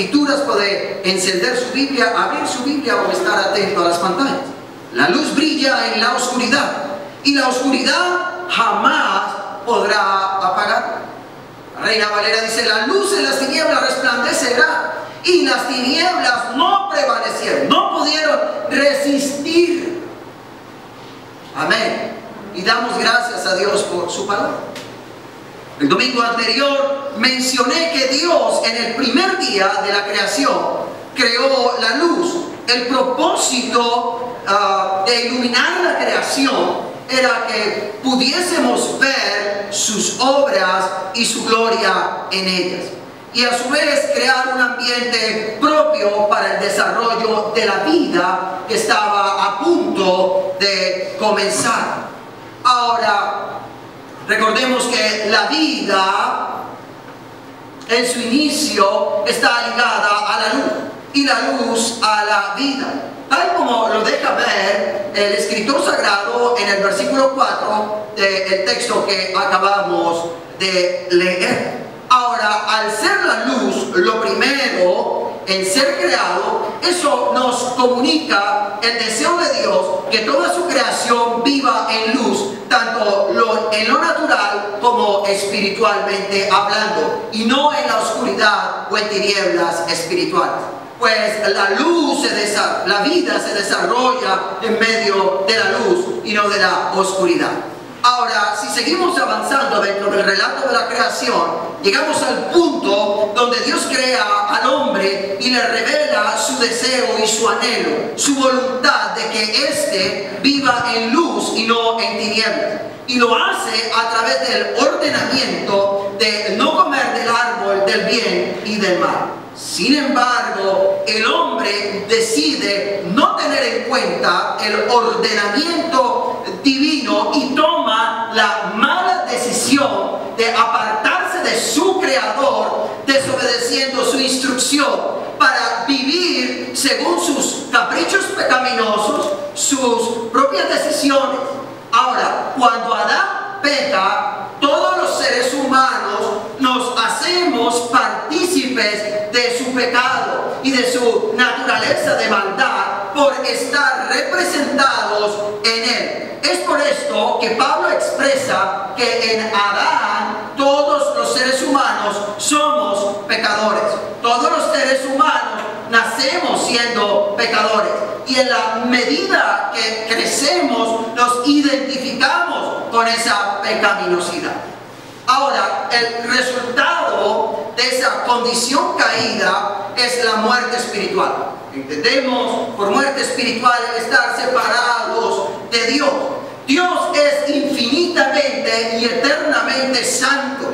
escrituras, puede encender su Biblia, abrir su Biblia o estar atento a las pantallas. La luz brilla en la oscuridad y la oscuridad jamás podrá apagar. Reina Valera dice: la luz en las tinieblas resplandecerá y las tinieblas no prevalecieron, no pudieron resistir. Amén. Y damos gracias a Dios por su palabra. El domingo anterior mencioné que Dios en el primer día de la creación creó la luz. El propósito de iluminar la creación era que pudiésemos ver sus obras y su gloria en ellas. Y a su vez crear un ambiente propio para el desarrollo de la vida que estaba a punto de comenzar. Ahora, recordemos que la vida en su inicio está ligada a la luz y la luz a la vida, tal como lo deja ver el escritor sagrado en el versículo 4 del texto que acabamos de leer. Ahora, al ser la luz lo primero en ser creado, eso nos comunica el deseo de Dios que toda su creación viva en luz, tanto en lo natural como espiritualmente hablando, y no en la oscuridad o en tinieblas espirituales. Pues la luz, la vida se desarrolla en medio de la luz y no de la oscuridad. Ahora, si seguimos avanzando dentro del relato de la creación, llegamos al punto donde Dios crea al hombre y le revela su deseo y su anhelo, su voluntad de que éste viva en luz y no en tinieblas. Y lo hace a través del ordenamiento de no comer del árbol del bien y del mal. Sin embargo, el hombre decide no tener en cuenta el ordenamiento divino y toma la mala decisión de apartarse de su creador, desobedeciendo su instrucción para vivir según sus caprichos pecaminosos, sus propias decisiones. Ahora, cuando Adán peca, todos los seres humanos nos hacemos partícipes de su pecado y de su naturaleza de maldad por estar representados en él. Es por esto que Pablo expresa que en Adán todos los seres humanos somos pecadores. Todos los seres humanos nacemos siendo pecadores, y en la medida que crecemos nos identificamos con esa pecaminosidad. Ahora, el resultado de esa condición caída es la muerte espiritual. Entendemos por muerte espiritual el estar separados de Dios. Dios es infinitamente y eternamente santo,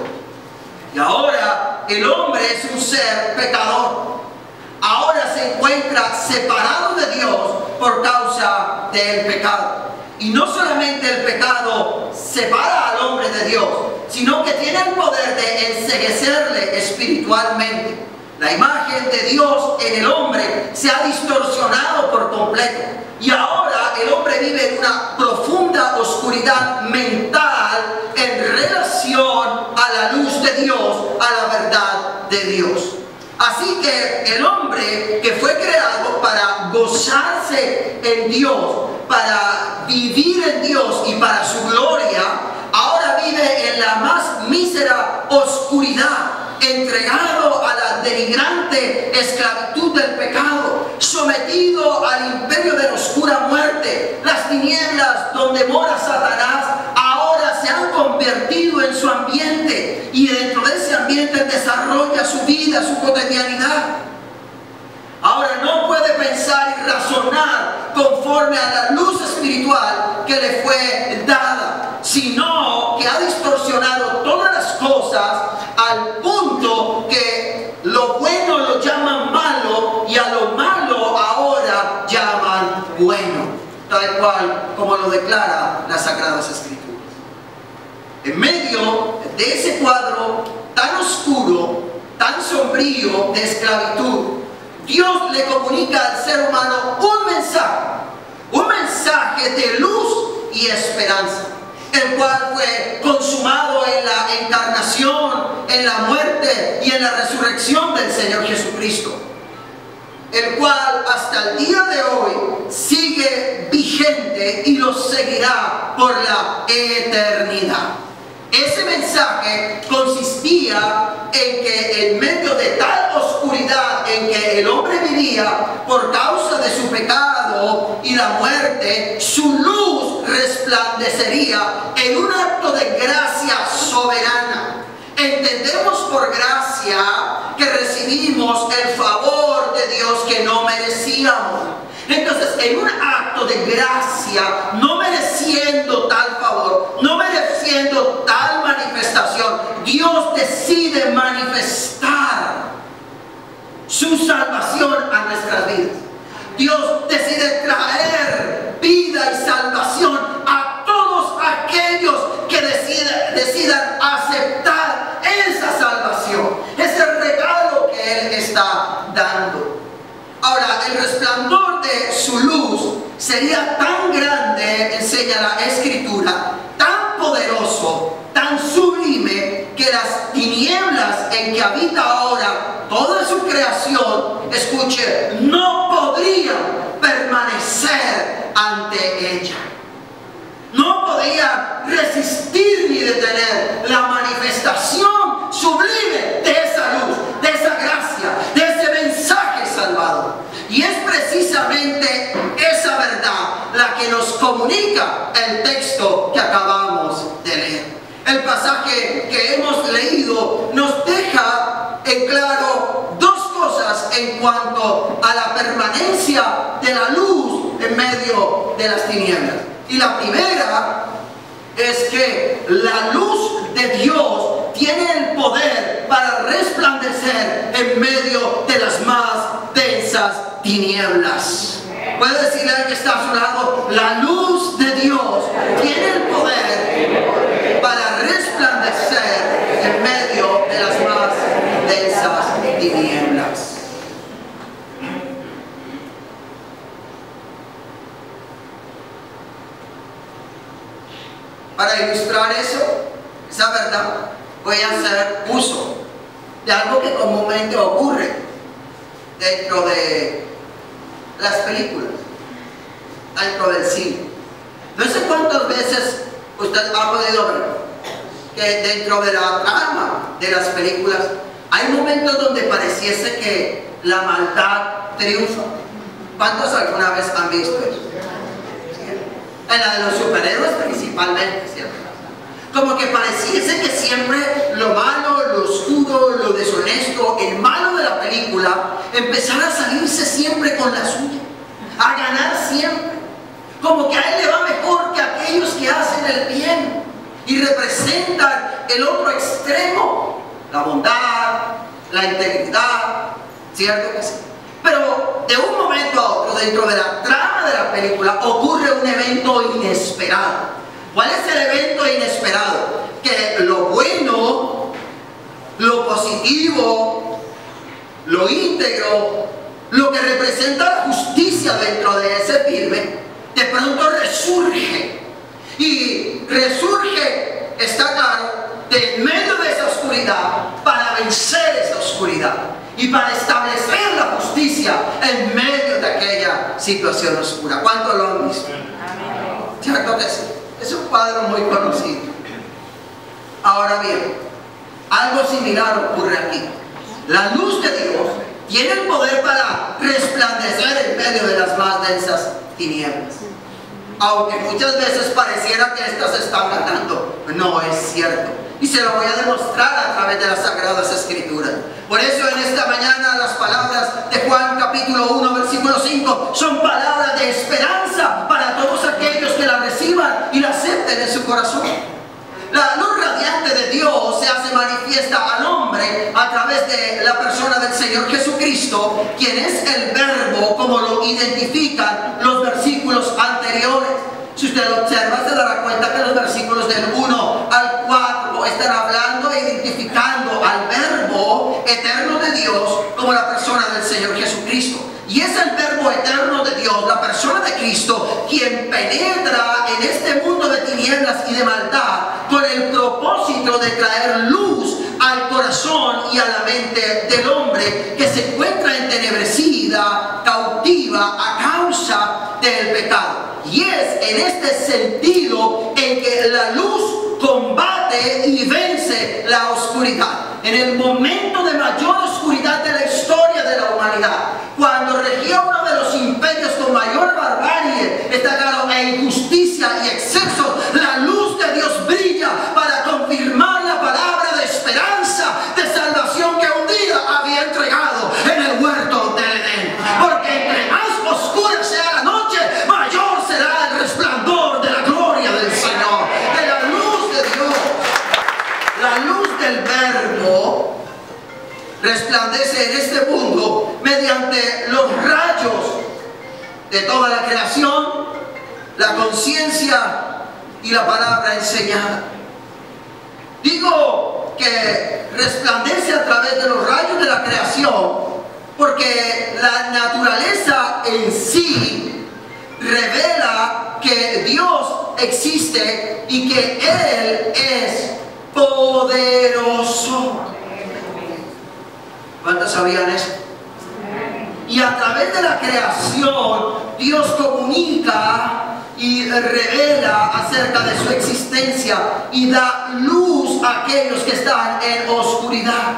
y ahora el hombre es un ser pecador. Ahora se encuentra separado de Dios por causa del pecado. Y no solamente el pecado separa al hombre de Dios, sino que tiene el poder de enceguecerle espiritualmente. La imagen de Dios en el hombre se ha distorsionado por completo, y ahora el hombre vive en una profunda oscuridad mental en relación a la luz de Dios, a la verdad de Dios. Así que el hombre que fue creado para gozarse en Dios, para vivir en Dios y para su gloria, ahora vive en la más mísera oscuridad, entregado a la denigrante esclavitud del pecado, sometido al imperio de la oscura muerte. Las tinieblas donde mora Satanás ahora se han convertido en su ambiente, y dentro de ese ambiente desarrolla su vida, su cotidianidad. Ahora no puede pensar y razonar conforme a la luz espiritual que le fue dada, sino que ha distorsionado todas las cosas al punto que lo bueno lo llaman malo y a lo malo ahora llaman bueno, tal cual como lo declara las Sagradas Escrituras. En medio de ese cuadro tan oscuro, tan sombrío de esclavitud, Dios le comunica al ser humano un mensaje de luz y esperanza. el cual fue consumado en la encarnación, en la muerte y en la resurrección del Señor Jesucristo, el cual hasta el día de hoy sigue vigente y lo seguirá por la eternidad. Ese mensaje consistía en que en medio de tal oscuridad en que el hombre vivía por causa de su pecado y la muerte, su luz resplandecería en un acto de gracia soberana. Entendemos por gracia que recibimos el favor de Dios que no merecíamos. Entonces, en un acto de gracia, no mereciendo tal favor, no mereciendo tal manifestación, Dios decide manifestar su salvación a nuestras vidas. Dios decide traer vida y salvación a todos aquellos que decidan aceptar esa salvación, ese regalo que Él está dando. Ahora, el resplandor de su luz sería tan grande, enseña la Escritura, tan poderoso, tan sublime, que las tinieblas en que habita ahora toda su creación, escuche, no podrían permanecer ante ella. No podía resistir ni detener la manifestación sublime de esa luz, de esa gracia, de ese mensaje salvador. Y es precisamente esa verdad la que nos comunica el texto que acabamos de leer. El pasaje que hemos leído nos deja en claro dos cosas en cuanto a la permanencia de la luz en medio de las tinieblas. Y la primera es que la luz de Dios tiene el poder para resplandecer en medio de las más densas tinieblas. Puede decirle al que está a su lado, la luz de Dios tiene el poder para resplandecer en medio de las más densas tinieblas. Para ilustrar esa verdad, voy a hacer uso de algo que comúnmente ocurre dentro de las películas, dentro del cine. No sé cuántas veces usted ha podido ver que dentro de la trama de las películas hay momentos donde pareciese que la maldad triunfa. ¿Cuántos alguna vez han visto eso? En la de los superhéroes principalmente, ¿cierto? Como que pareciese que siempre lo malo, lo oscuro, lo deshonesto, el malo de la película empezara a salirse siempre con la suya, a ganar siempre. Como que a él le va mejor que a aquellos que hacen el bien y representan el otro extremo, la bondad, la integridad, ¿cierto que sí? Pero de un momento a otro, dentro de la trama de la película, ocurre un evento inesperado. ¿Cuál es el evento inesperado? Que lo bueno, lo positivo, lo íntegro, lo que representa la justicia dentro de ese filme, de pronto resurge. Y resurge, está claro, de en medio de esa oscuridad para vencer esa oscuridad y para establecer la justicia en medio de aquella situación oscura. ¿Cuántos lo han visto? ¿Cierto que sí? Es un cuadro muy conocido. Ahora bien, algo similar ocurre aquí. La luz de Dios tiene el poder para resplandecer en medio de las más densas tinieblas. Aunque muchas veces pareciera que estas están ganando, no es cierto. Y se lo voy a demostrar a través de las Sagradas Escrituras. Por eso en esta mañana las palabras de Juan capítulo 1 versículo 5 son palabras de esperanza para todos aquellos que la reciban y la acepten en su corazón. La luz radiante de Dios se hace manifiesta al hombre a través de la persona del Señor Jesucristo, quien es el Verbo, como lo identifican los versículos anteriores. Si usted lo observa, se dará cuenta que los versículos del 1 al 4 están hablando e identificando al Verbo eterno de Dios como la persona del Señor Jesucristo. Y es el verbo eterno de Dios, la persona de Cristo, quien penetra en este mundo de tinieblas y de maldad con el propósito de traer luz al corazón y a la mente del hombre que se encuentra entenebrecida, cautiva a causa del pecado. Y es en este sentido en que la luz combate y vence la oscuridad. En el momento de mayor oscuridad de la historia de la humanidad, cuando regía uno de los imperios con mayor barbarie, destacado e injusticia y exceso, la luz de Dios brilla para confirmar la palabra de esperanza, de salvación que un día había entregado en el huerto del Edén. Porque entre más oscura sea la noche, mayor será el resplandor de la gloria del Señor, de la luz de Dios. La luz del Verbo resplandece en este mundo mediante los rayos de toda la creación, la conciencia y la palabra enseñada. Digo que resplandece a través de los rayos de la creación porque la naturaleza en sí revela que Dios existe y que Él es poderoso. ¿Cuántos sabían eso? Y a través de la creación, Dios comunica y revela acerca de su existencia y da luz a aquellos que están en oscuridad.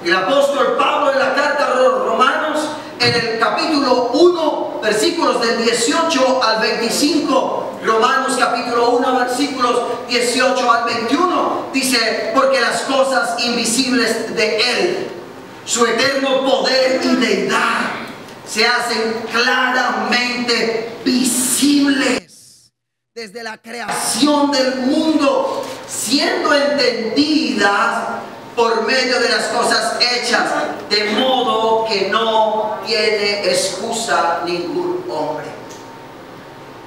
El apóstol Pablo en la carta a los Romanos, en el capítulo 1, versículos del 18 al 25, Romanos capítulo 1, versículos 18 al 21, dice: porque las cosas invisibles de Él, su eterno poder y deidad, se hacen claramente visibles desde la creación del mundo, siendo entendidas por medio de las cosas hechas, de modo que no tiene excusa ningún hombre.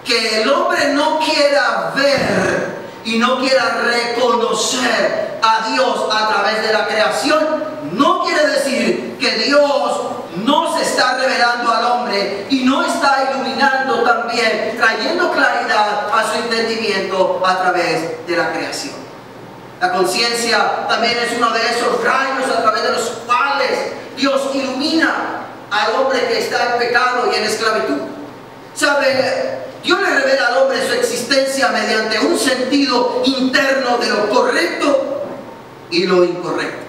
Que el hombre no quiera ver y no quiera reconocer a Dios a través de la creación, no quiere decir que Dios no se está revelando al hombre y no está iluminando también, trayendo claridad a su entendimiento a través de la creación. La conciencia también es uno de esos rayos a través de los cuales Dios ilumina al hombre que está en pecado y en esclavitud. ¿Sabe? Dios le revela al hombre su existencia mediante un sentido interno de lo correcto y lo incorrecto.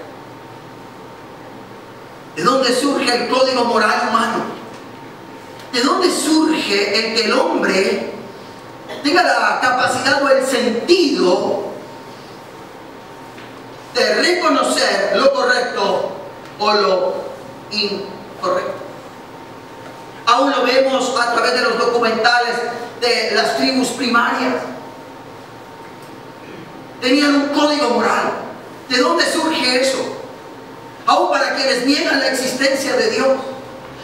¿De dónde surge el código moral humano? ¿De dónde surge el que el hombre tenga la capacidad o el sentido de reconocer lo correcto o lo incorrecto? Aún lo vemos a través de los documentales de las tribus primarias. Tenían un código moral. ¿De dónde surge eso? Aún para quienes niegan la existencia de Dios.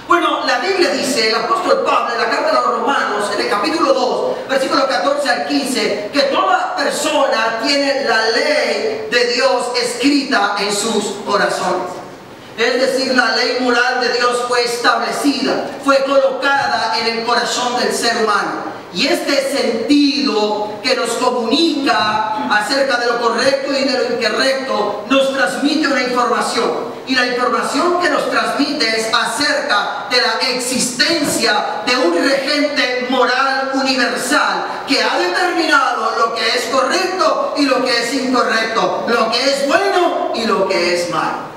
Bueno, la Biblia dice, el apóstol Pablo en la carta a los Romanos, en el capítulo 2, versículo 14 al 15, que toda persona tiene la ley de Dios escrita en sus corazones. Es decir, la ley moral de Dios fue establecida, fue colocada en el corazón del ser humano. Y este sentido que nos comunica acerca de lo correcto y de lo incorrecto nos transmite una información. Y la información que nos transmite es acerca de la existencia de un regente moral universal que ha determinado lo que es correcto y lo que es incorrecto, lo que es bueno y lo que es malo.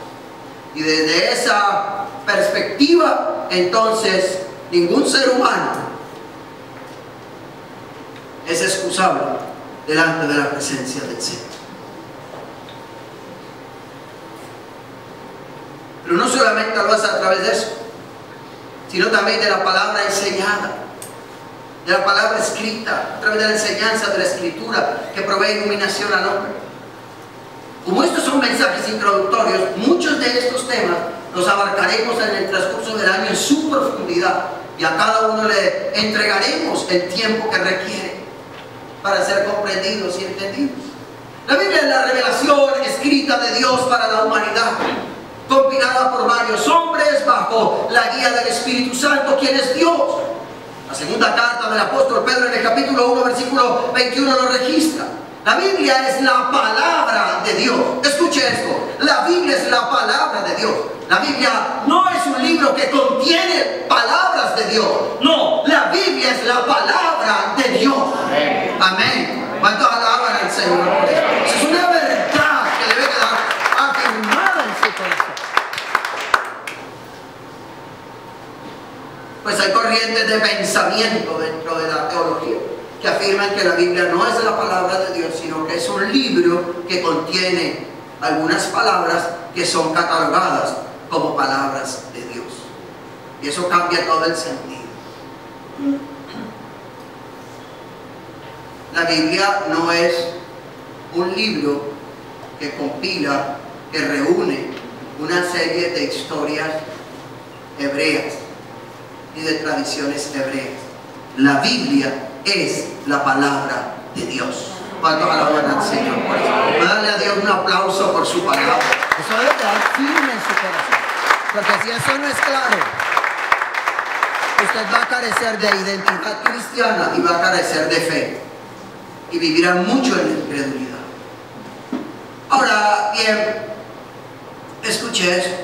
Y desde esa perspectiva, entonces, ningún ser humano es excusable delante de la presencia del Señor. Pero no solamente lo hace a través de eso, sino también de la palabra enseñada, de la palabra escrita, a través de la enseñanza de la Escritura que provee iluminación al hombre. Como estos son mensajes introductorios, muchos de estos temas los abarcaremos en el transcurso del año en su profundidad y a cada uno le entregaremos el tiempo que requiere para ser comprendidos y entendidos. La Biblia es la revelación escrita de Dios para la humanidad. compilada por varios hombres bajo la guía del Espíritu Santo, quien es Dios. La segunda carta del apóstol Pedro en el capítulo 1, versículo 21 lo registra. La Biblia es la palabra de Dios. Escuche esto, la Biblia es la palabra de Dios. La Biblia no es un libro que contiene palabras de Dios. No, la Biblia es la palabra de Dios. Amén. Amén. ¿Cuántos alaban al Señor por eso? Es una verdad que debe quedar afirmada en su corazón. Pues hay corrientes de pensamiento dentro de la teología que afirman que la Biblia no es la palabra de Dios, sino que es un libro que contiene algunas palabras que son catalogadas como palabras de Dios. Y eso cambia todo el sentido. La Biblia no es un libro que compila, que reúne una serie de historias hebreas y de tradiciones hebreas. La Biblia es la palabra de Dios. ¿Cuántos alaban al Señor por eso? Voy a darle a Dios un aplauso por su palabra. Eso debe quedar firme en su corazón. Porque si eso no es claro, usted va a carecer de identidad cristiana y va a carecer de fe. Y vivirá mucho en la incredulidad. Ahora bien, escuche eso.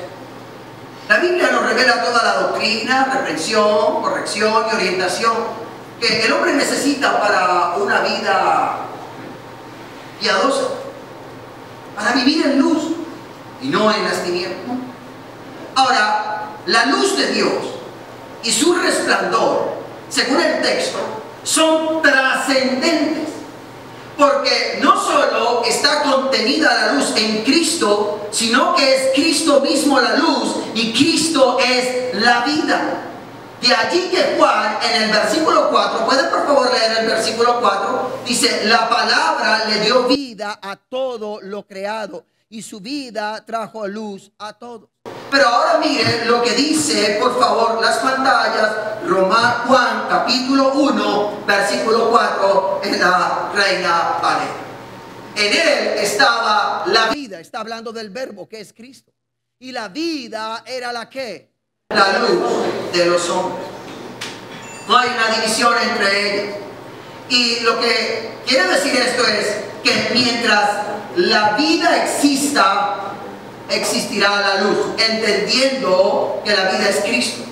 La Biblia nos revela toda la doctrina, reprensión, corrección y orientación que el hombre necesita para una vida piadosa, para vivir en luz y no en las tinieblas. Ahora, la luz de Dios y su resplandor, según el texto, son trascendentes, porque no solo está contenida la luz en Cristo, sino que es Cristo mismo la luz y Cristo es la vida. De allí que Juan en el versículo 4, ¿puede por favor leer el versículo 4? Dice, la palabra le dio vida a todo lo creado y su vida trajo luz a todos. Pero ahora miren lo que dice, por favor, las pantallas, Juan capítulo 1, versículo 4, en la Reina Valera. En él estaba la vida, está hablando del verbo que es Cristo. Y la vida era la que, la luz de los hombres. No hay una división entre ellos. Y lo que quiere decir esto es que mientras la vida exista, existirá la luz, entendiendo que la vida es Cristo.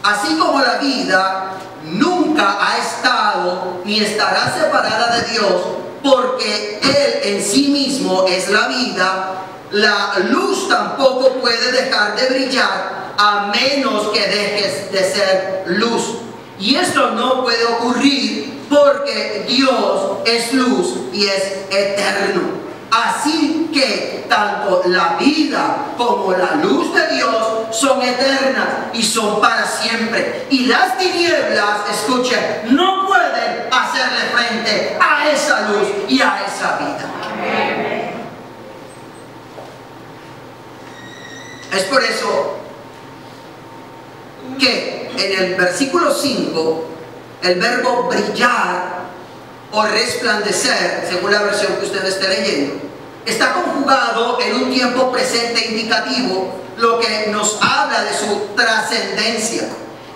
Así como la vida nunca ha estado ni estará separada de Dios, porque Él en sí mismo es la vida, la luz tampoco puede dejar de brillar a menos que dejes de ser luz. Y esto no puede ocurrir porque Dios es luz y es eterno. Así que tanto la vida como la luz de Dios son eternas y son para siempre. Y las tinieblas, escuchen, no pueden hacerle frente a esa luz y a esa vida. Es por eso que en el versículo 5, el verbo brillar o resplandecer, según la versión que usted esté leyendo, está conjugado en un tiempo presente indicativo, lo que nos habla de su trascendencia.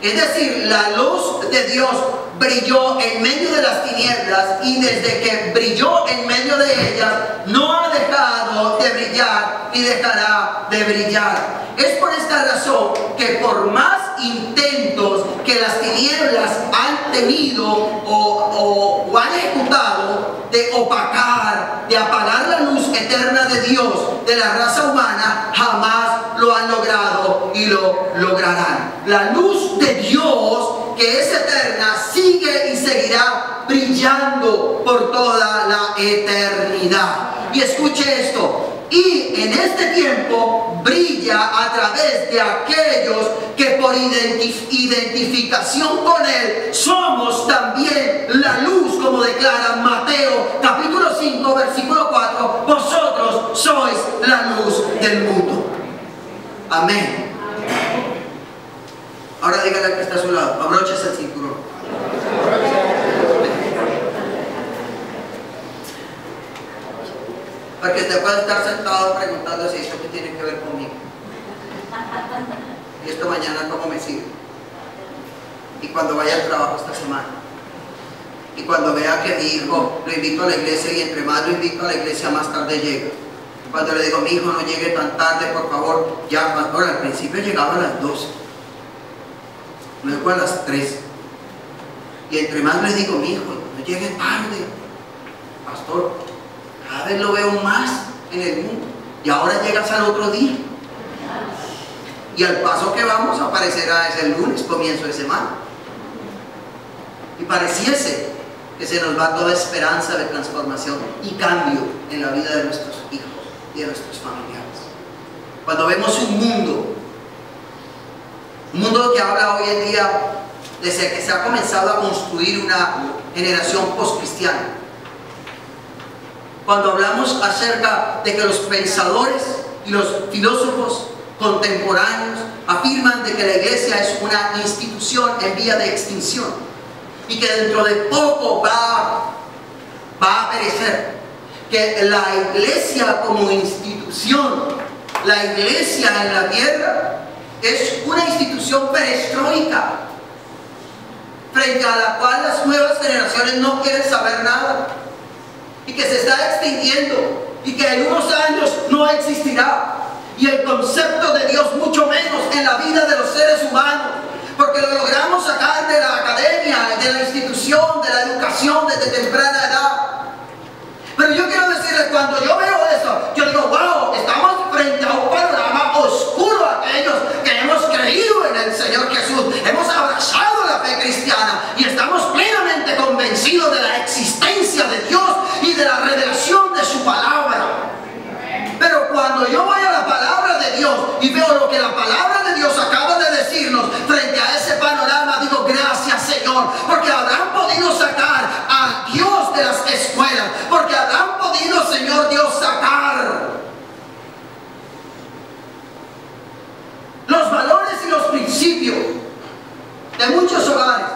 Es decir, la luz de Dios brilló en medio de las tinieblas y desde que brilló en medio de ellas no ha dejado de brillar y dejará de brillar. Es por esta razón que por más intentos que las tinieblas han tenido o han ejecutado de opacar, de apagar la luz eterna de Dios de la raza humana, jamás lo han logrado y lo lograrán. La luz de Dios, que es eterna, sigue y seguirá brillando por toda la eternidad. Y escuche esto. Y en este tiempo brilla a través de aquellos que por identificación con Él somos también la luz, como declara Mateo capítulo 5 versículo 4, vosotros sois la luz del mundo. Amén. Ahora dígale al que está a su lado, abróchese el cinturón. Porque usted puede estar sentado preguntando si esto que tiene que ver conmigo. ¿y esta mañana cómo me sigue? Y cuando vaya al trabajo esta semana, y cuando vea que mi hijo lo invito a la iglesia y entre más lo invito a la iglesia más tarde llega. Cuando le digo, mi hijo no llegue tan tarde, por favor, ya, pastor, al principio llegaba a las 12, luego a las 3. Y entre más le digo, mi hijo, no llegue tarde, pastor, cada vez lo veo más en el mundo. Y ahora llegas al otro día. Y al paso que vamos aparecerá ese lunes, comienzo de semana. Y pareciese que se nos va toda esperanza de transformación y cambio en la vida de nuestros hijos y de nuestros familiares. Cuando vemos un mundo que habla hoy en día desde que se ha comenzado a construir una generación post-cristiana. Cuando hablamos acerca de que los pensadores y los filósofos contemporáneos afirman de que la iglesia es una institución en vía de extinción y que dentro de poco va a perecer, que la iglesia como institución, la iglesia en la tierra, es una institución perestroica frente a la cual las nuevas generaciones no quieren saber nada y que se está extinguiendo y que en unos años no existirá, y el concepto de Dios mucho menos en la vida de los seres humanos, porque lo logramos sacar de la academia, de la institución, de la educación desde temprana edad. Pero yo quiero decirles, cuando yo veo eso, yo digo, wow, estamos frente a un panorama oscuro a aquellos que hemos creído en el Señor Jesús, hemos abrazado la fe cristiana y estamos plenamente convencidos de la existencia de Dios y de la revelación de su palabra. Pero cuando yo voy a la palabra de Dios y veo lo que la palabra de Dios acaba de decirnos frente a ese panorama, digo, gracias Señor, porque habrán podido sacar a Dios de las escuelas, porque habrán podido, Señor Dios, sacar los valores y los principios de muchos hogares.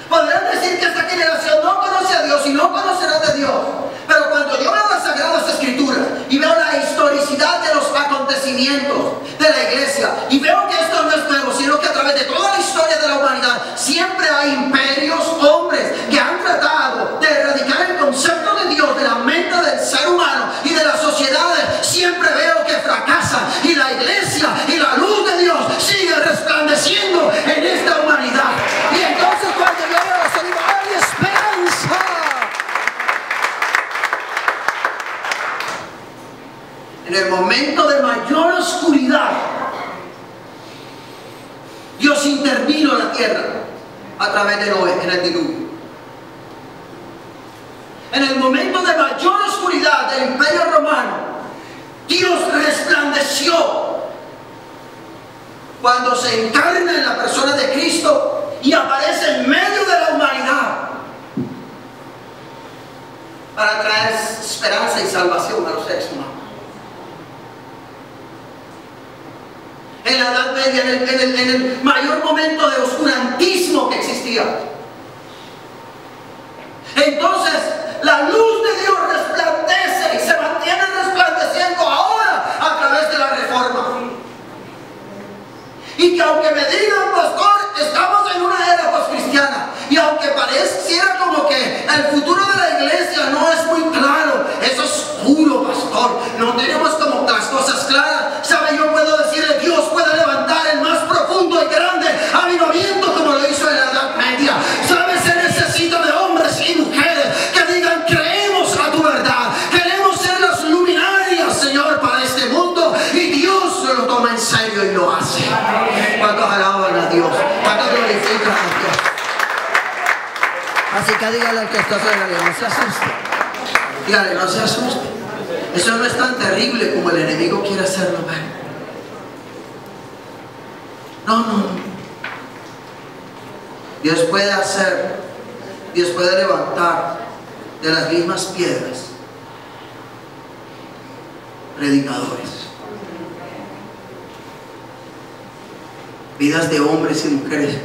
Podrán decir que esta generación no conoce a Dios y no conocerá de Dios, pero cuando yo veo las Sagradas Escrituras y veo la historicidad de los acontecimientos de la iglesia y veo que esto no es nuevo, sino que a través de toda la historia de la humanidad siempre hay imperios, hombres que han tratado de erradicar el concepto de Dios de la mente del ser humano y de las sociedades, siempre veo que fracasan, y la iglesia y la luz de Dios sigue resplandeciendo en esta humanidad. Y entonces cuando yo veo eso digo, ¡hay esperanza! En el momento de mayor oscuridad, Dios intervino en la tierra a través de Noé en el diluvio. En el momento de mayor oscuridad del Imperio Romano, Dios resplandeció cuando se encarna en la persona de Cristo y aparece en medio de la humanidad para traer esperanza y salvación a los seres humanos. En la Edad Media, en el mayor momento de oscurantismo que existía. Entonces, la luz de Dios resplandece y se mantiene resplandeciendo ahora a través de la Reforma. Y que aunque me digan, pastor, estamos en una era poscristiana, y aunque pareciera como que el futuro de la iglesia no es muy claro, es oscuro, pastor, no tenemos como las cosas claras, ¿sabe? Yo puedo decirle, Dios puede levantar el más profundo y grande avivamiento como lo hizo en la Edad Media. ¿Sabe? Se necesita de hombres y mujeres que digan, creemos a tu verdad, queremos ser las luminarias, Señor, para este mundo, y Dios se lo toma en serio y lo hace. ¿Cuántos alaban a Dios? ¿Cuántos glorifican a Dios? Así que dígale al que está cerca, no se asuste. Dígale, no se asuste. Eso no es tan terrible como el enemigo quiere hacerlo ver. No. Dios puede hacer, Dios puede levantar de las mismas piedras predicadores. Vidas de hombres y mujeres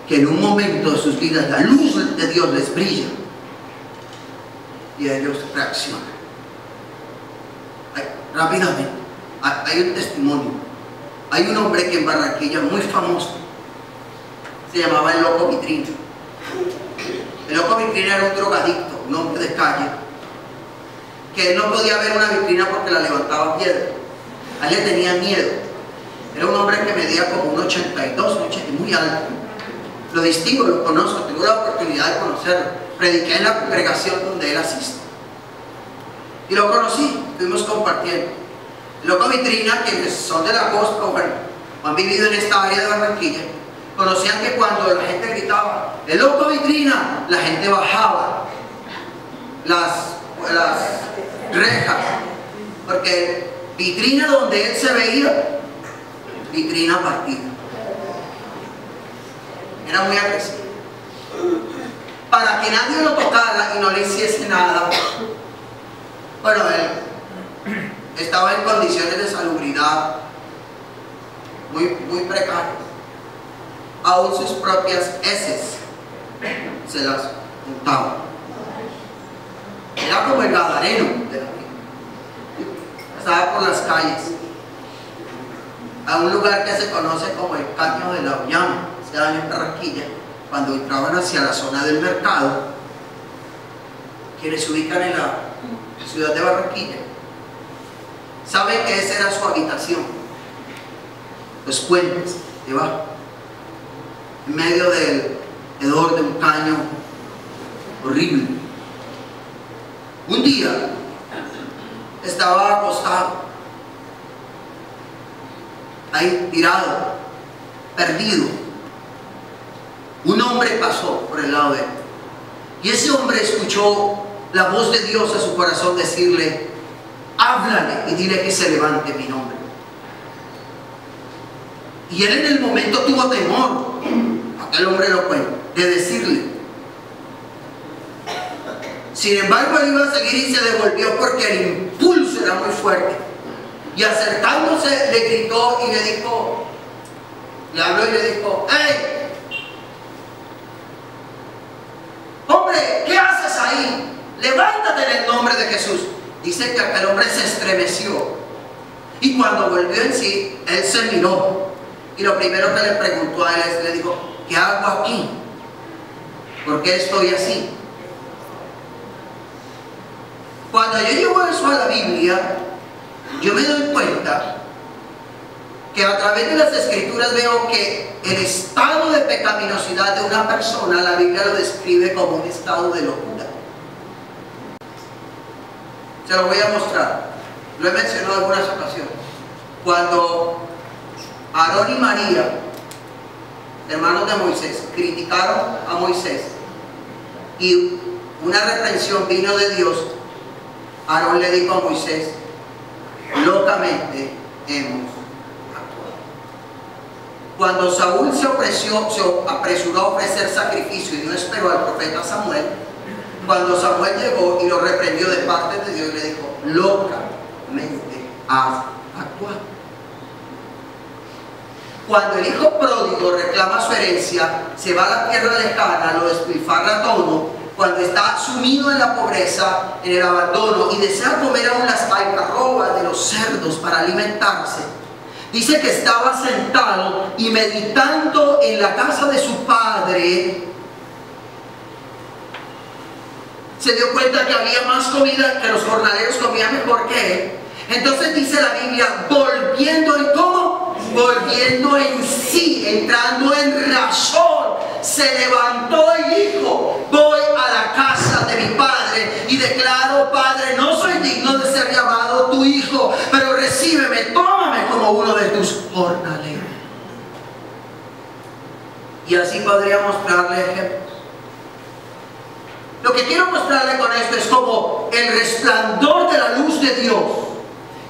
que en un momento de sus vidas la luz de Dios les brilla y ellos reaccionan. Rápidamente, hay un testimonio. Hay un hombre que en Barranquilla muy famoso, se llamaba el Loco Vitrina. El Loco Vitrina era un drogadicto, un hombre de calle, que él no podía ver una vitrina porque la levantaba piedra. A él le tenía miedo. Era un hombre que medía como un 82, un 80, muy alto. Lo distingo, lo conozco, tengo la oportunidad de conocerlo. Prediqué en la congregación donde él asiste. Y lo conocí, estuvimos compartiendo. El Loco Vitrina, quienes son de la costa, bueno, han vivido en esta área de Barranquilla, conocían que cuando la gente gritaba ¡el Loco Vitrina!, la gente bajaba las rejas, porque vitrina donde él se veía, vitrina partida. Era muy agresivo. Para que nadie lo tocara y no le hiciese nada, bueno, él estaba en condiciones de salubridad muy precarias. Aún sus propias heces se las untaba. Era como el gadareno de la Biblia. Estaba por las calles, a un lugar que se conoce como el Caño de la Ullama, se da en Barranquilla. Cuando entraban hacia la zona del mercado, quienes se ubican en la ciudad de Barranquilla saben que esa era su habitación, los puentes debajo, en medio del hedor de un caño horrible. Un día estaba acostado ahí tirado, perdido. Un hombre pasó por el lado de él y ese hombre escuchó la voz de Dios a su corazón decirle: háblale y dile que se levante, mi nombre. Y él en el momento tuvo temor, aquel hombre lo cuenta, de decirle. Sin embargo, él iba a seguir y se devolvió porque el impulso era muy fuerte. Y acercándose le gritó y le dijo, le habló y le dijo: ¡hey! Hombre, ¿qué haces ahí? Levántate en el nombre de Jesús. Dice que aquel hombre se estremeció y cuando volvió en sí, él se miró y lo primero que le preguntó a él es, le dijo: ¿qué hago aquí? ¿Por qué estoy así? Cuando yo llevo eso a la Biblia, yo me doy cuenta que a través de las Escrituras veo que el estado de pecaminosidad de una persona, la Biblia lo describe como un estado de locura. Se lo voy a mostrar. Lo he mencionado en algunas ocasiones. Cuando Aarón y María, hermanos de Moisés, criticaron a Moisés y una reprensión vino de Dios, Aarón le dijo a Moisés: locamente hemos actuado. Cuando Saúl se apresuró a ofrecer sacrificio y no esperó al profeta Samuel, cuando Samuel llegó y lo reprendió de parte de Dios, le dijo: locamente has actuado. Cuando el hijo pródigo reclama su herencia, se va a la tierra lejana, lo despilfarra todo, cuando está sumido en la pobreza, en el abandono y desea comer aún las algarrobas de los cerdos para alimentarse, dice que estaba sentado y meditando en la casa de su padre, se dio cuenta que había más comida, que los jornaleros comían mejor que él. Entonces dice la Biblia, volviendo en ¿cómo? Volviendo en sí, entrando en razón, se levantó y dijo: voy a la casa de mi padre y declaro: Padre, no soy digno de ser llamado tu hijo, pero recíbeme, tómame como uno de tus jornaleros. Y así podría mostrarle ejemplos. Lo que quiero mostrarle con esto es como el resplandor de la luz de Dios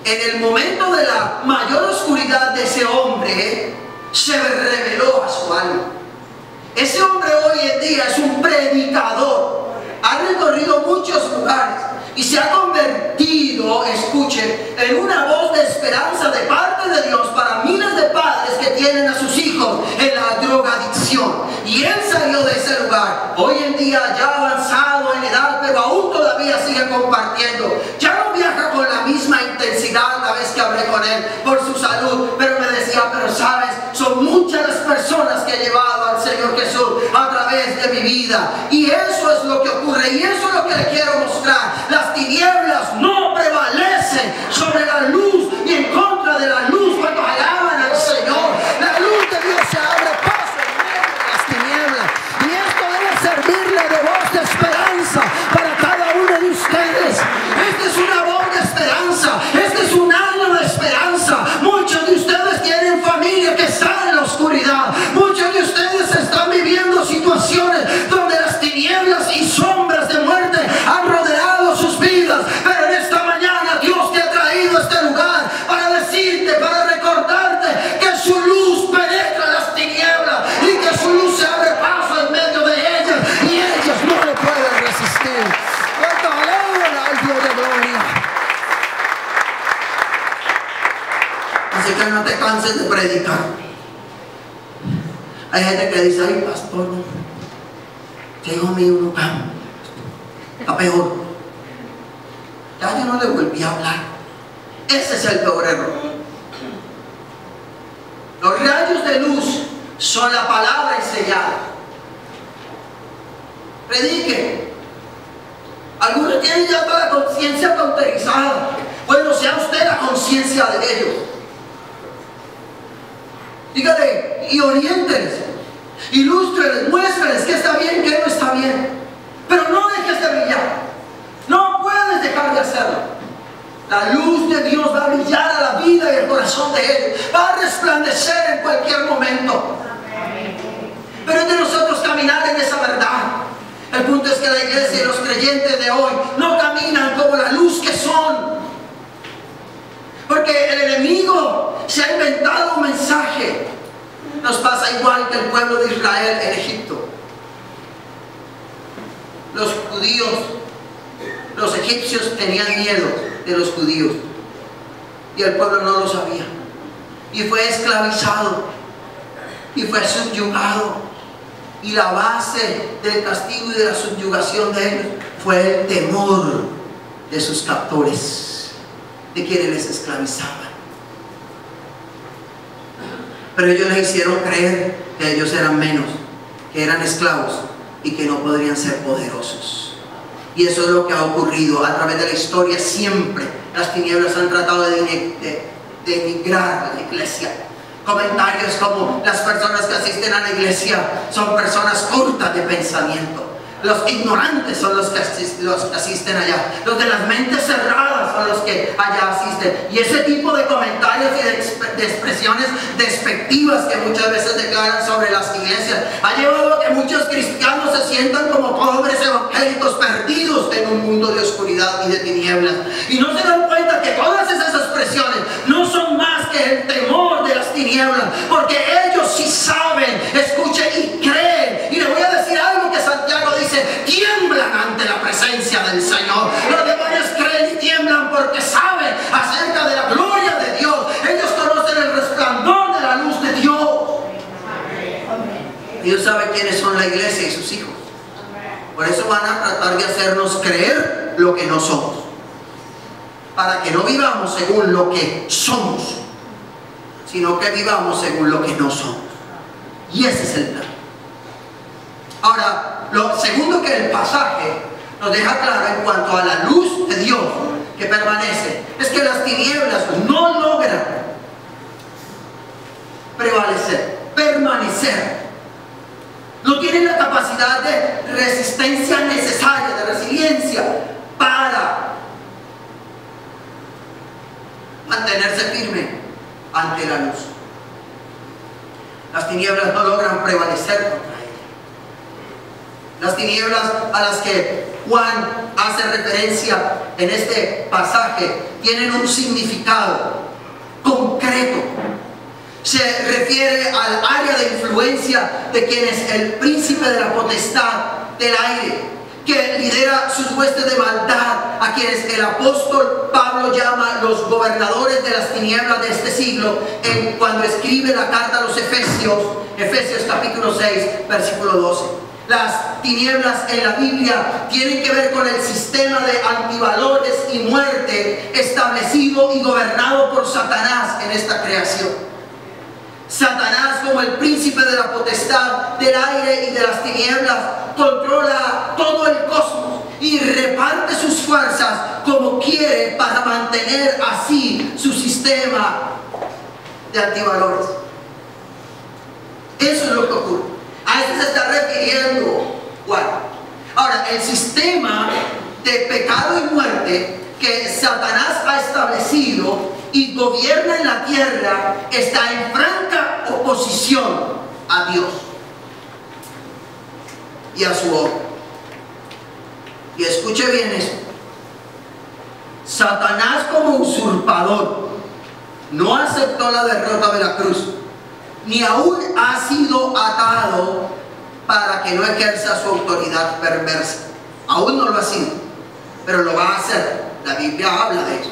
en el momento de la mayor oscuridad de ese hombre se reveló a su alma. Ese hombre hoy en día es un predicador, ha recorrido muchos lugares y se ha convertido, escuchen, en una voz de esperanza de parte de Dios para miles de padres que tienen a sus hijos en la drogadicción. Y él salió de ese lugar, hoy en día ya avanzado en edad, pero aún todavía sigue compartiendo. Ya no viaja con la misma intensidad la vez que hablé con él por su salud, pero me decía: personas que he llevado al Señor Jesús a través de mi vida. Y eso es lo que ocurre, y eso es lo que le quiero mostrar. Las tinieblas no prevalecen sobre la luz ni en contra de la luz cuando alaban al Señor. La luz de Dios se abre paso en medio de las tinieblas, y esto debe servirle de voz de esperanza para cada uno de ustedes. Esta es una voz de esperanza, este es un año de esperanza. Muchos de ustedes tienen familia que está en la oscuridad, muchos de ustedes están viviendo situaciones donde las tinieblas y sombras de muerte han rodeado sus vidas, pero en esta mañana Dios te ha traído a este lugar para decirte, para recordarte que su luz penetra las tinieblas y que su luz se abre paso en medio de ellas y ellas no le pueden resistir. ¡Alaban al Dios de gloria! Así que no te canses de predicar. Hay gente que dice: ay, pastor, que hijo mío no cambia, está peor. Ya yo no le volví a hablar. Ese es el peor error. Los rayos de luz son la palabra enseñada. Predique. Algunos tienen ya toda la conciencia cauterizada. Bueno, sea usted la conciencia de ellos. Dígale y oriénteles, ilústreles, muéstreles qué está bien, qué no está bien. Pero no dejes de brillar. No puedes dejar de hacerlo. La luz de Dios va a brillar a la vida y el corazón de ellos. Va a resplandecer en cualquier momento. Pero es de nosotros caminar en esa verdad. El punto es que la iglesia y los creyentes de hoy no caminan como la luz que son. Porque el enemigo se ha inventado un mensaje. Nos pasa igual que el pueblo de Israel en Egipto. Los judíos, los egipcios tenían miedo de los judíos y el pueblo no lo sabía, y fue esclavizado y fue subyugado, y la base del castigo y de la subyugación de ellos fue el temor de sus captores, de quienes les esclavizaban. Pero ellos les hicieron creer que ellos eran menos, que eran esclavos y que no podrían ser poderosos. Y eso es lo que ha ocurrido a través de la historia. Siempre las tinieblas han tratado de denigrar a la iglesia. Comentarios como: las personas que asisten a la iglesia son personas cortas de pensamiento, los ignorantes son los que asisten allá, los de las mentes cerradas son los que allá asisten. Y ese tipo de comentarios y de expresiones despectivas que muchas veces declaran sobre las iglesias ha llevado a que muchos cristianos se sientan como pobres evangélicos perdidos en un mundo de oscuridad y de tinieblas, y no se dan cuenta que todas esas expresiones no son más que el temor de las tinieblas, porque ellos sí saben, escuchen y creen. Y le voy a decir algo que Santiago dice: tiemblan ante la presencia del Señor. Los demonios creen y tiemblan porque saben acerca de la gloria de Dios. Ellos conocen el resplandor de la luz de Dios. Dios sabe quiénes son la iglesia y sus hijos. Por eso van a tratar de hacernos creer lo que no somos, para que no vivamos según lo que somos, sino que vivamos según lo que no somos. Y ese es el plan. Ahora, lo segundo que el pasaje nos deja claro en cuanto a la luz de Dios que permanece, es que las tinieblas no logran prevalecer, permanecer. No tienen la capacidad de resistencia necesaria, de resiliencia para mantenerse firme ante la luz. Las tinieblas no logran prevalecer contra ella. Las tinieblas a las que Juan hace referencia en este pasaje tienen un significado concreto. Se refiere al área de influencia de quien es el príncipe de la potestad del aire, que lidera sus huestes de maldad, a quienes el apóstol Pablo llama los gobernadores de las tinieblas de este siglo, cuando escribe la carta a los Efesios capítulo 6, versículo 12. Las tinieblas en la Biblia tienen que ver con el sistema de antivalores y muerte establecido y gobernado por Satanás en esta creación. Satanás, como el príncipe de la potestad del aire y de las tinieblas, controla todo el cosmos y reparte sus fuerzas como quiere para mantener así su sistema de antivalores. Eso es lo que ocurre. A eso se está refiriendo Juan. Ahora, el sistema de pecado y muerte que Satanás ha establecido y gobierna en la tierra está en franca oposición a Dios y a su obra. Y escuche bien esto: Satanás, como usurpador, no aceptó la derrota de la cruz, ni aún ha sido atado para que no ejerza su autoridad perversa. Aún no lo ha sido, pero lo va a hacer. La Biblia habla de eso.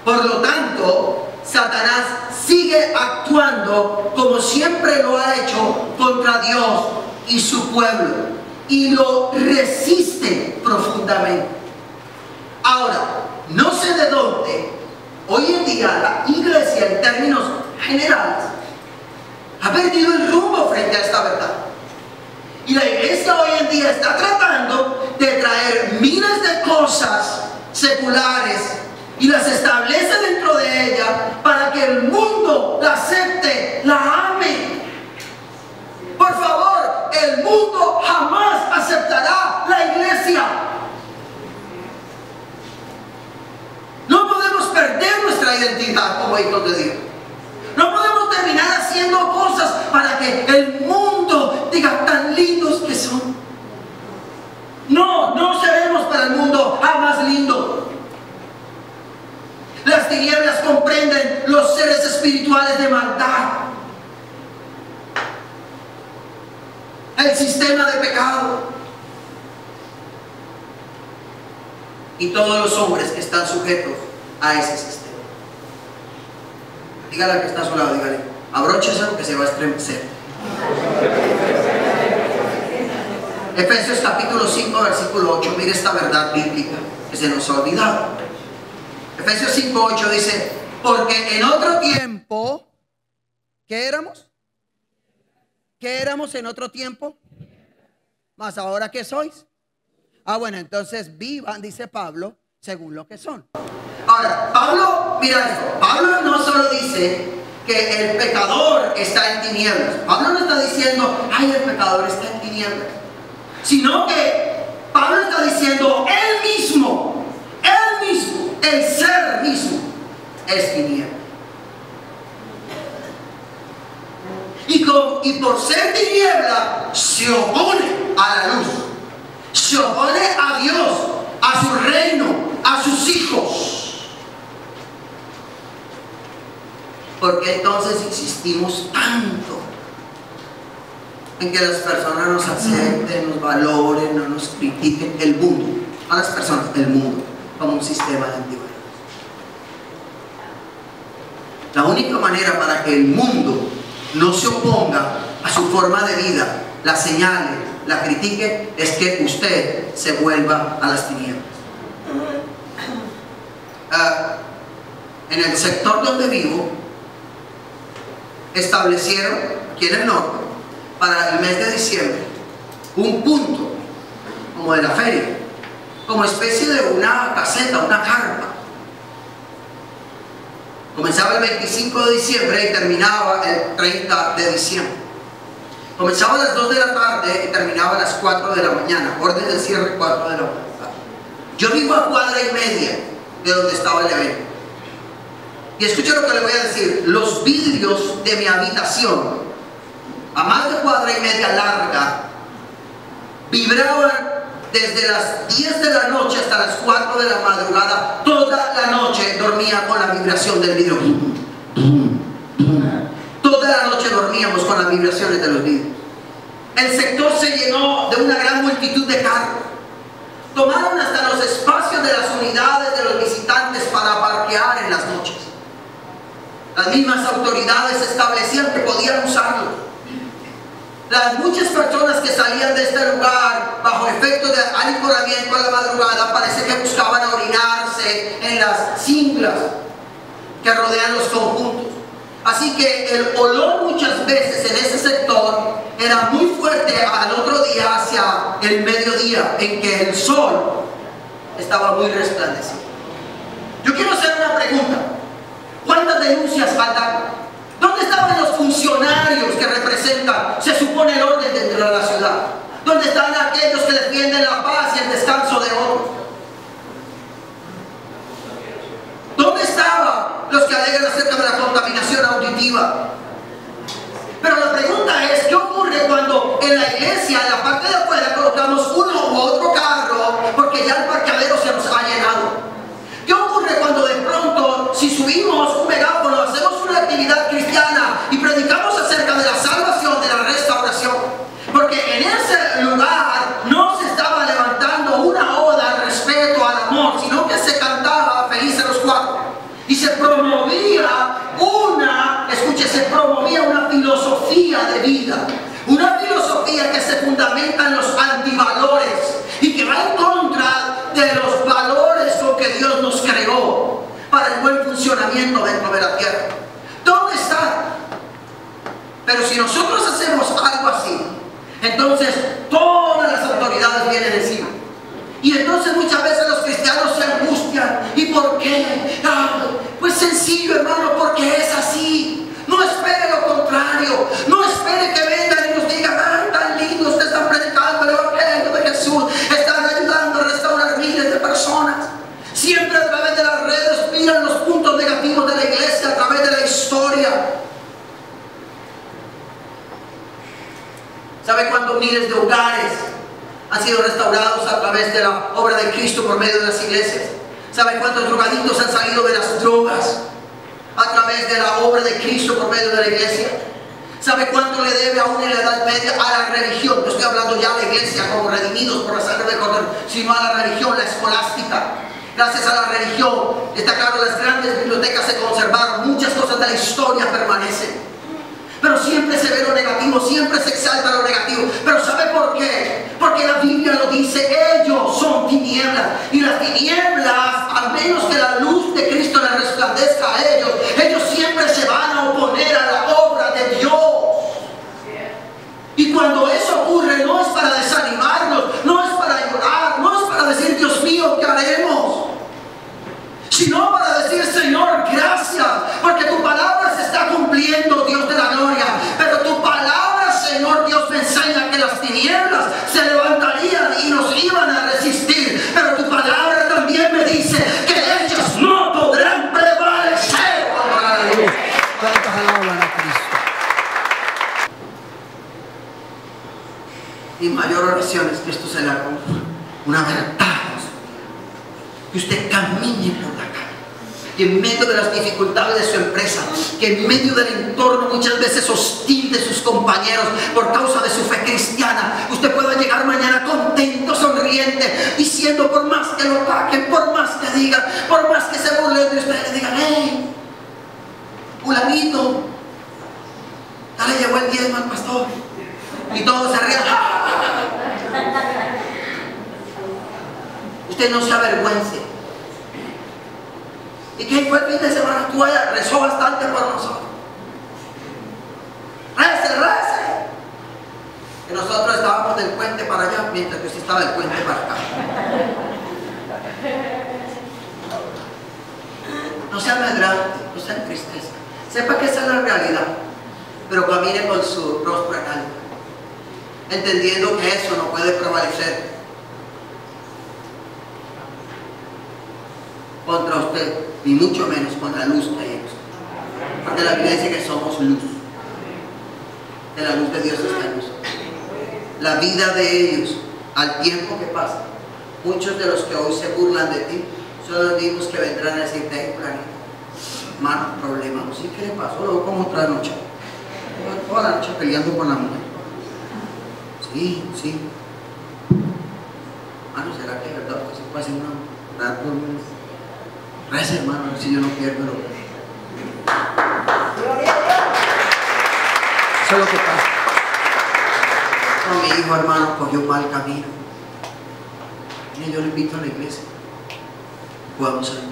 Por lo tanto, Satanás sigue actuando como siempre lo ha hecho contra Dios y su pueblo, y lo resiste profundamente. Ahora, no sé de dónde hoy en día la iglesia, en términos generales, ha perdido el rumbo frente a esta verdad. Y la iglesia hoy en día está tratando de traer miles de cosas seculares y las establece dentro de ella para que el mundo la acepte, la ame. Por favor, el mundo jamás aceptará la iglesia. No podemos perder nuestra identidad como hijos de Dios. No podemos terminar haciendo cosas para que el mundo diga tan lindos que son. No, no seremos para el mundo jamás lindo. Las tinieblas comprenden los seres espirituales de maldad, el sistema de pecado y todos los hombres que están sujetos a ese sistema. Dígale al que está a su lado, dígale: abróchese que se va a estremecer. Efesios capítulo 5, versículo 8. Mire esta verdad bíblica que se nos ha olvidado. Efesios 5, 8 dice: porque en otro tiempo, ¿qué éramos? ¿Qué éramos en otro tiempo? Mas ahora, ¿qué sois? Bueno, entonces vivan, dice Pablo, según lo que son. Ahora, Pablo, mira esto, Pablo no solo dice que el pecador está en tinieblas. Pablo no está diciendo: ay, el pecador está en tinieblas, sino que Pablo está diciendo: él mismo, el ser mismo es tiniebla. Y por ser tiniebla se opone a la luz, se opone a Dios, a su reino, a sus hijos. ¿Por qué entonces insistimos tanto en que las personas nos acepten, nos valoren, no nos critiquen? El mundo, a las personas, el mundo, como un sistema de antivalores. La única manera para que el mundo no se oponga a su forma de vida, la señale, la critique, es que usted se vuelva a las tinieblas. En el sector donde vivo, establecieron aquí en el norte para el mes de diciembre un punto como de la feria, como especie de una caseta, una carpa. Comenzaba el 25 de diciembre y terminaba el 30 de diciembre. Comenzaba a las 2 de la tarde y terminaba a las 4 de la mañana. Orden de cierre 4 de la mañana. Yo vivo a cuadra y media de donde estaba el evento. Y escucha lo que le voy a decir: los vidrios de mi habitación, a más de cuadra y media larga, vibraban desde las 10 de la noche hasta las 4 de la madrugada. Toda la noche dormía con la vibración del vidrio. Toda la noche dormíamos con las vibraciones de los vidrios. El sector se llenó de una gran multitud de carros. Tomaron hasta los espacios de las unidades de los visitantes para parquear en las noches. Las mismas autoridades establecían que podían usarlo. Las muchas personas que salían de este lugar bajo efecto de alicoramiento a la madrugada parece que buscaban orinarse en las cinglas que rodean los conjuntos. Así que el olor muchas veces en ese sector era muy fuerte al otro día hacia el mediodía, en que el sol estaba muy resplandecido. Yo quiero hacer una pregunta. ¿Cuántas denuncias faltan? ¿Dónde estaban los funcionarios que representan, se supone, el orden dentro de la ciudad? ¿Dónde están aquellos que defienden la paz y el descanso de otros? ¿Dónde estaban los que alegan acerca de la contaminación auditiva? Pero la pregunta es, ¿qué ocurre cuando en la iglesia, en la parte de afuera, colocamos uno u otro carro porque ya el parqueadero se nos ha llenado? ¿Qué ocurre cuando de pronto, si subimos un megáfono, hacemos una actividad cristiana y predicamos acerca de la salvación, de la restauración? Porque en ese lugar no se estaba levantando una oda al respeto, al amor, sino que se cantaba Felices los Cuatro. Y se promovía una filosofía de vida, una filosofía que se fundamenta en los antivalores y que va en contra de los valores con que Dios nos creó para el buen funcionamiento dentro de la tierra. ¿Dónde está? Pero si nosotros hacemos algo así, entonces todas las autoridades vienen encima. Y entonces muchas veces los cristianos se angustian. ¿Y por qué? Pues sencillo, hermano, porque es así. No espere lo contrario. No espere que vengan y nos digan: ¡ay, tan lindo! Ustedes están predicando el Evangelio de Jesús. Están ayudando a restaurar miles de personas. Siempre a través de las redes miran los puntos negativos de la iglesia, a través de la historia. ¿Sabe cuántos miles de hogares han sido restaurados a través de la obra de Cristo por medio de las iglesias? ¿Sabe cuántos drogadictos han salido de las drogas a través de la obra de Cristo por medio de la iglesia? ¿Sabe cuánto le debe aún en la Edad Media a la religión? No estoy hablando ya de la iglesia como redimidos por la sangre del Cordero, sino a la religión, la escolástica. Gracias a la religión, está claro, las grandes bibliotecas se conservaron, muchas cosas de la historia permanecen. Pero siempre se ve lo negativo, siempre se exalta lo negativo. Pero ¿sabe por qué? Porque la Biblia lo dice: ellos son tinieblas. Y las tinieblas, al menos que la luz de Cristo les resplandezca a ellos, ellos siempre se van a oponer a la obra de Dios. Y cuando eso ocurre, no es para desanimarnos, no es para llorar, no es para decir: Dios mío, ¿qué haremos? Sino para decir: Señor, gracias, porque tu palabra se está cumpliendo, Dios de la gloria. Pero tu palabra, Señor Dios, me enseña que las tinieblas se levantarían y nos iban a resistir. Pero tu palabra también me dice que ellos no podrán prevalecer contra la luz. ¿Cuántos alaban a Cristo? Mi mayor oración es que esto se le haga una verdad. Que usted camine por la calle, que en medio de las dificultades de su empresa, que en medio del entorno muchas veces hostil de sus compañeros por causa de su fe cristiana, usted pueda llegar mañana contento, sonriente, diciendo: por más que lo ataquen, por más que digan, por más que se burlen de usted, le digan: hey, fulanito, ya le llegó el diezmo al pastor, y todos se ríen. Usted no se avergüence. ¿Y qué fue el fin de semana? Tú rezó bastante por nosotros. Rece, rece. Que nosotros estábamos del puente para allá, mientras que usted estaba del puente para acá. No se amedrante, no se entristezca. Sepa que esa es la realidad, pero camine con su rostro en alto, entendiendo que eso no puede prevalecer contra usted, ni mucho menos con la luz de ellos. Porque la Biblia dice que somos luz, que la luz de Dios está en nosotros. La vida de ellos, al tiempo que pasa, muchos de los que hoy se burlan de ti son los mismos que vendrán a decirte: hey, planeta, hermano, problema, no sé qué le pasó, luego como otra noche, toda la noche peleando con la mujer. Sí, sí. Hermano, ¿será que de verdad usted se puede hacer una orar por mí? Gracias, hermano, si yo no pierdo lo que... Eso es lo que pasa. No, mi hijo, hermano, cogió un mal camino. Mire, yo le invito a la iglesia. Podamos ayudar.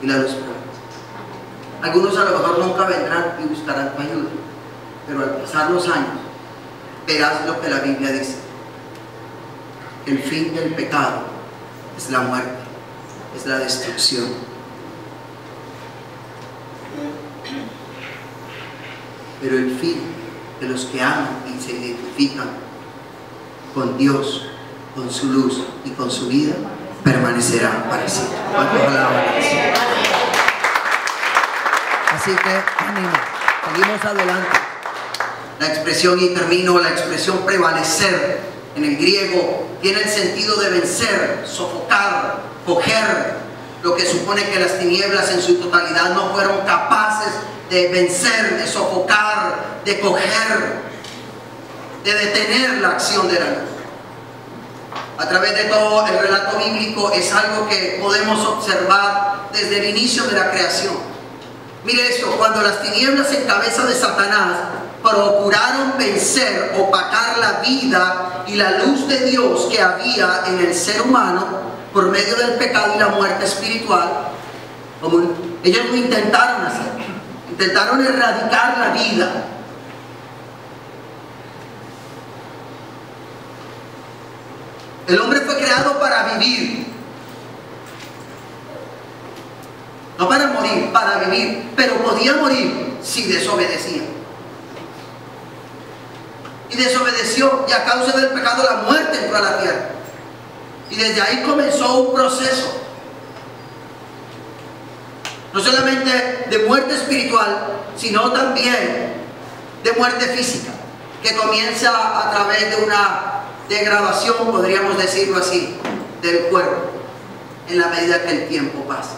y la luz permanece. Algunos a lo mejor nunca vendrán y buscarán tu ayuda, pero al pasar los años verás lo que la Biblia dice: el fin del pecado es la muerte, es la destrucción. Pero el fin de los que aman y se identifican con Dios, con su luz y con su vida, permanecerá para siempre. ¿Cuántos alaban a Dios? Así que ánimo, seguimos adelante. La expresión, y termino, la expresión prevalecer en el griego tiene el sentido de vencer, sofocar, coger, lo que supone que las tinieblas en su totalidad no fueron capaces de vencer, de sofocar, de coger, de detener la acción de la luz. A través de todo el relato bíblico es algo que podemos observar desde el inicio de la creación. Mire esto: cuando las tinieblas en cabeza de Satanás procuraron vencer, opacar la vida y la luz de Dios que había en el ser humano por medio del pecado y la muerte espiritual, como ellos lo intentaron hacer, intentaron erradicar la vida. El hombre fue creado para vivir, no para morir, para vivir, pero podía morir si desobedecía. Y desobedeció, y a causa del pecado la muerte entró a la tierra. Y desde ahí comenzó un proceso, no solamente de muerte espiritual, sino también de muerte física, que comienza a través de una degradación, podríamos decirlo así, del cuerpo, en la medida que el tiempo pasa.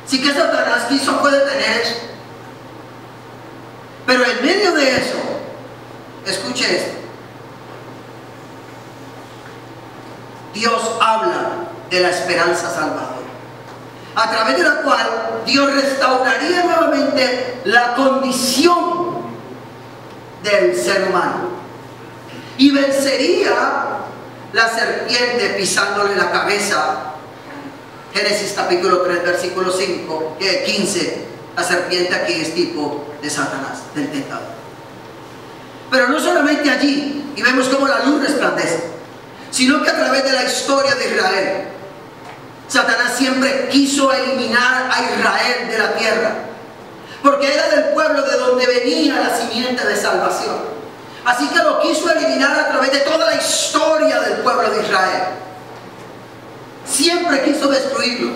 Sí que Satanás quiso fue detener eso, pero en medio de eso, escuche esto: Dios habla de la esperanza salvadora, a través de la cual Dios restauraría nuevamente la condición del ser humano y vencería la serpiente pisándole la cabeza. Génesis capítulo 3 versículo 15. La serpiente aquí es tipo de Satanás, del tentador. Pero no solamente allí, y vemos cómo la luz resplandece, sino que a través de la historia de Israel, Satanás siempre quiso eliminar a Israel de la tierra, porque era del pueblo de donde venía la simiente de salvación. Así que lo quiso eliminar a través de toda la historia del pueblo de Israel. Siempre quiso destruirlo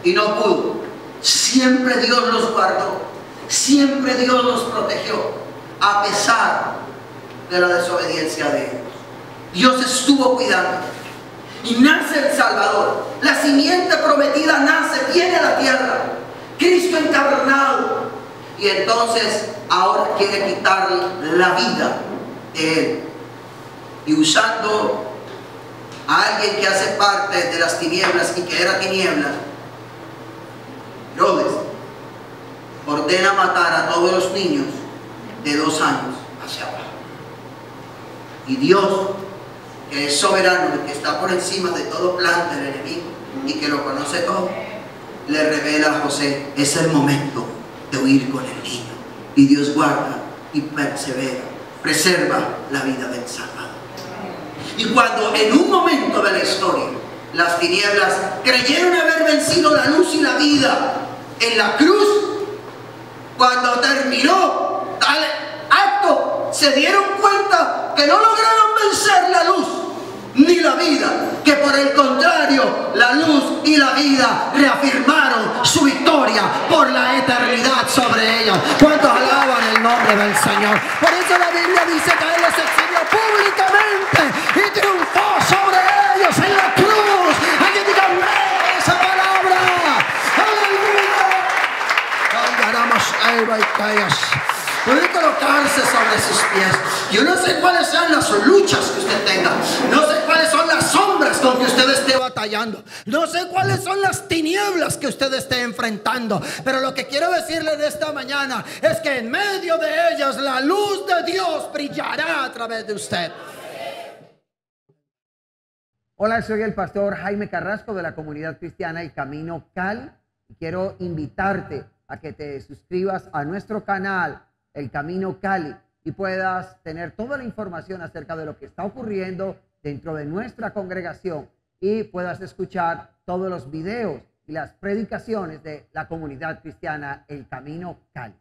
y no pudo. Siempre Dios los guardó, siempre Dios los protegió, a pesar de la desobediencia de ellos. Dios estuvo cuidando. Y nace el Salvador, la simiente prometida nace, viene a la tierra, Cristo encarnado, y entonces ahora quiere quitar la vida de él, y usando a alguien que hace parte de las tinieblas y que era tiniebla, Herodes ordena matar a todos los niños de 2 años hacia abajo. Y Dios, que es soberano y que está por encima de todo plan del enemigo y que lo conoce todo, le revela a José: es el momento de huir con el niño. Y Dios guarda y persevera, preserva la vida del Salvador. Y cuando en un momento de la historia las tinieblas creyeron haber vencido la luz y la vida en la cruz, cuando terminó tal acto, se dieron cuenta que no lograron vencer la luz ni la vida, que por el contrario la luz y la vida reafirmaron su victoria por la eternidad sobre ellos. ¿Cuántos alaban el nombre del Señor? Por eso la Biblia dice que Él los exhibió públicamente y triunfó sobre ellos en la cruz. Alguien diga amén esa palabra. Aleluya. Puede colocarse sobre sus pies. Yo no sé cuáles sean las luchas que usted tenga, no sé cuáles son las sombras con que usted esté batallando, no sé cuáles son las tinieblas que usted esté enfrentando, pero lo que quiero decirle de esta mañana es que en medio de ellas la luz de Dios brillará a través de usted. Hola, soy el pastor Jaime Carrasco de la comunidad cristiana El Camino Cali y quiero invitarte a que te suscribas a nuestro canal El Camino Cali y puedas tener toda la información acerca de lo que está ocurriendo dentro de nuestra congregación y puedas escuchar todos los videos y las predicaciones de la comunidad cristiana El Camino Cali.